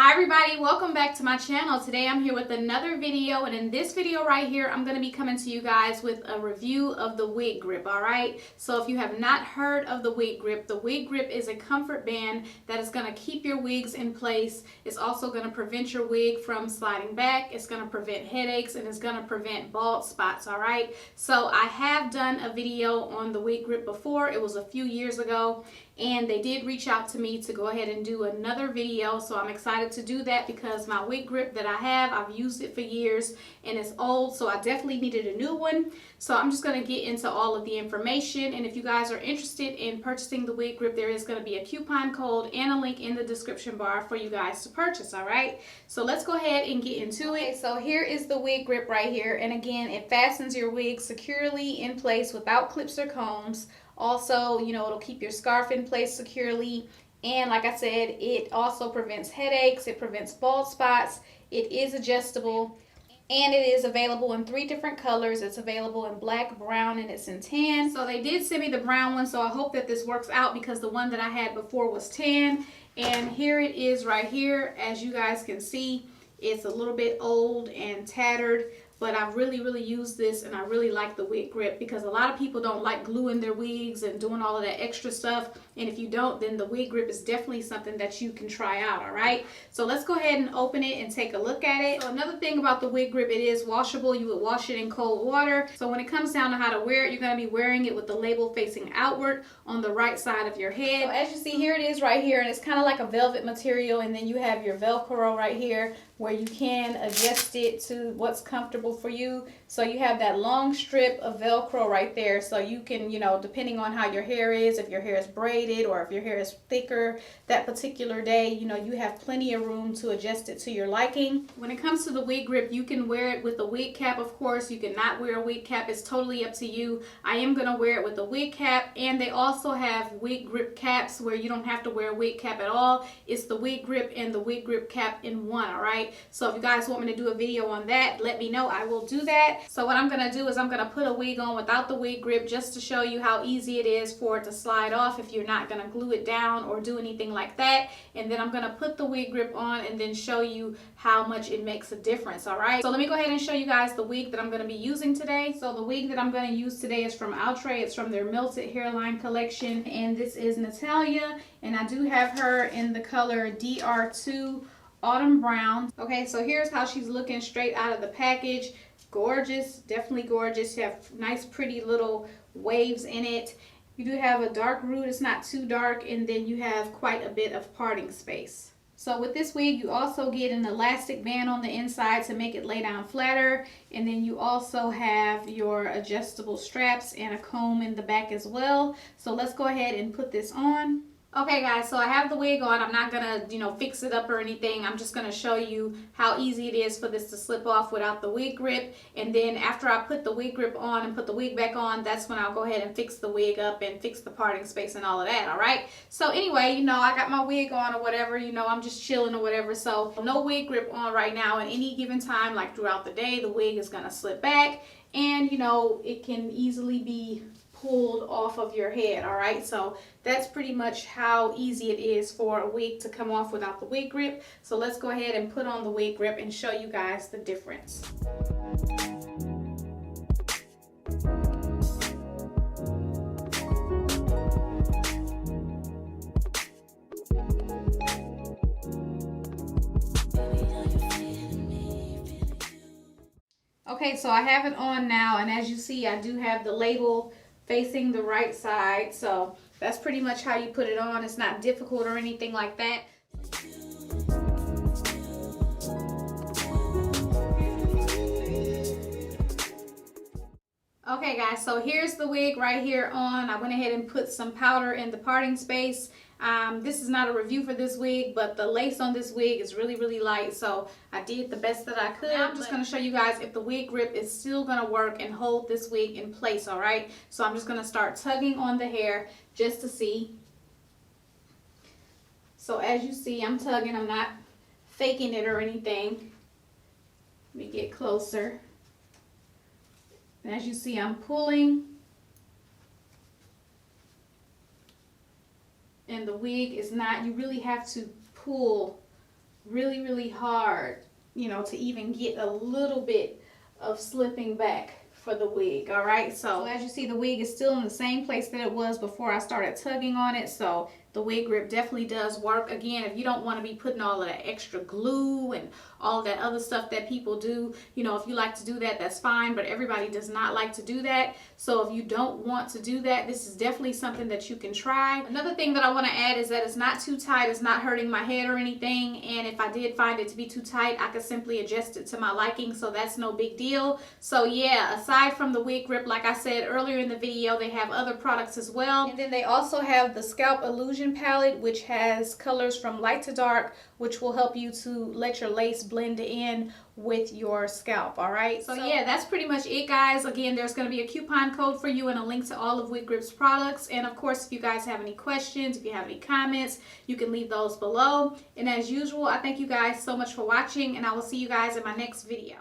Hi everybody, welcome back to my channel. Today I'm here with another video, and in this video right here I'm going to be coming to you guys with a review of the Wigrip. Alright, so if you have not heard of the Wigrip is a comfort band that is going to keep your wigs in place. It's also going to prevent your wig from sliding back. It's going to prevent headaches, and it's going to prevent bald spots. Alright, so I have done a video on the Wigrip before. It was a few years ago, and they did reach out to me to go ahead and do another video, so I'm excited to do that because my Wigrip that I have, I've used it for years and it's old, so I definitely needed a new one. So I'm just going to get into all of the information, and if you guys are interested in purchasing the Wigrip, there is going to be a coupon code and a link in the description bar for you guys to purchase. Alright, so let's go ahead and get into it. So here is the Wigrip right here, and again, it fastens your wig securely in place without clips or combs. Also, you know, it'll keep your scarf in place securely, and like I said, it also prevents headaches, it prevents bald spots, it is adjustable, and it is available in 3 different colors. It's available in black, brown, and it's in tan. So they did send me the brown one, so I hope that this works out because the one that I had before was tan. And here it is right here. As you guys can see, it's a little bit old and tattered, but I really used this, and I really like the Wigrip because a lot of people don't like gluing their wigs and doing all of that extra stuff, and if you don't, then the Wigrip is definitely something that you can try out. Alright, so let's go ahead and open it and take a look at it. So another thing about the Wigrip, it is washable. You would wash it in cold water. So when it comes down to how to wear it, you're going to be wearing it with the label facing outward on the right side of your head. So as you see, here it is right here, and it's kind of like a velvet material, and then you have your Velcro right here where you can adjust it to what's comfortable for you. So you have that long strip of Velcro right there, so you can, you know, depending on how your hair is, if your hair is braided or if your hair is thicker that particular day, you know, you have plenty of room to adjust it to your liking. When it comes to the Wigrip, you can wear it with a wig cap, of course. You cannot wear a wig cap. It's totally up to you. I am going to wear it with a wig cap, and they also have Wigrip caps where you don't have to wear a wig cap at all. It's the Wigrip and the Wigrip cap in one. Alright, so if you guys want me to do a video on that, let me know. I will do that. So what I'm going to do is I'm going to put a wig on without the Wigrip just to show you how easy it is for it to slide off if you're not going to glue it down or do anything like that. And then I'm going to put the Wigrip on and then show you how much it makes a difference. Alright, so let me go ahead and show you guys the wig that I'm going to be using today. So the wig that I'm going to use today is from Outre. It's from their Melted Hairline collection, and this is Natalia, and I do have her in the color DR2 Autumn Brown. Okay, so here's how she's looking straight out of the package. Gorgeous, definitely gorgeous. You have nice pretty little waves in it. You do have a dark root, it's not too dark, and then you have quite a bit of parting space. So with this wig, you also get an elastic band on the inside to make it lay down flatter, and then you also have your adjustable straps and a comb in the back as well. So let's go ahead and put this on. Okay guys, so I have the wig on. I'm not gonna, you know, fix it up or anything. I'm just gonna show you how easy it is for this to slip off without the Wigrip. And then after I put the Wigrip on and put the wig back on, that's when I'll go ahead and fix the wig up and fix the parting space and all of that. Alright, so anyway, you know, I got my wig on or whatever, you know, I'm just chilling or whatever, so no Wigrip on right now. At any given time, like throughout the day, the wig is gonna slip back, and you know, it can easily be pulled off of your head. Alright, so that's pretty much how easy it is for a wig to come off without the Wigrip. So let's go ahead and put on the Wigrip and show you guys the difference. Okay, so I have it on now, and as you see, I do have the label facing the right side, so that's pretty much how you put it on. It's not difficult or anything like that. Okay guys, so here's the wig right here on. I went ahead and put some powder in the parting space. This is not a review for this wig, but the lace on this wig is really light, so I did the best that I could. Now I'm just going to show you guys if the Wigrip is still going to work and hold this wig in place. Alright, so I'm just going to start tugging on the hair just to see. So as you see, I'm tugging. I'm not faking it or anything. Let me get closer. And as you see, I'm pulling, and the wig is not, you really have to pull really, really hard, you know, to even get a little bit of slipping back for the wig. All right, so as you see, the wig is still in the same place that it was before I started tugging on it. So the wig grip definitely does work. Again, if you don't want to be putting all of that extra glue and all that other stuff that people do, you know, if you like to do that, that's fine, but everybody does not like to do that. So if you don't want to do that, this is definitely something that you can try. Another thing that I want to add is that it's not too tight, it's not hurting my head or anything, and if I did find it to be too tight, I could simply adjust it to my liking, so that's no big deal. So yeah, aside from the wig grip, like I said earlier in the video, they have other products as well. And then they also have the Scalp Illusion palette, which has colors from light to dark, which will help you to let your lace blend in with your scalp. All right, so yeah, that's pretty much it, guys. Again, there's going to be a coupon code for you and a link to all of Wigrip's products. And of course, if you guys have any questions, if you have any comments, you can leave those below. And as usual, I thank you guys so much for watching, and I will see you guys in my next video.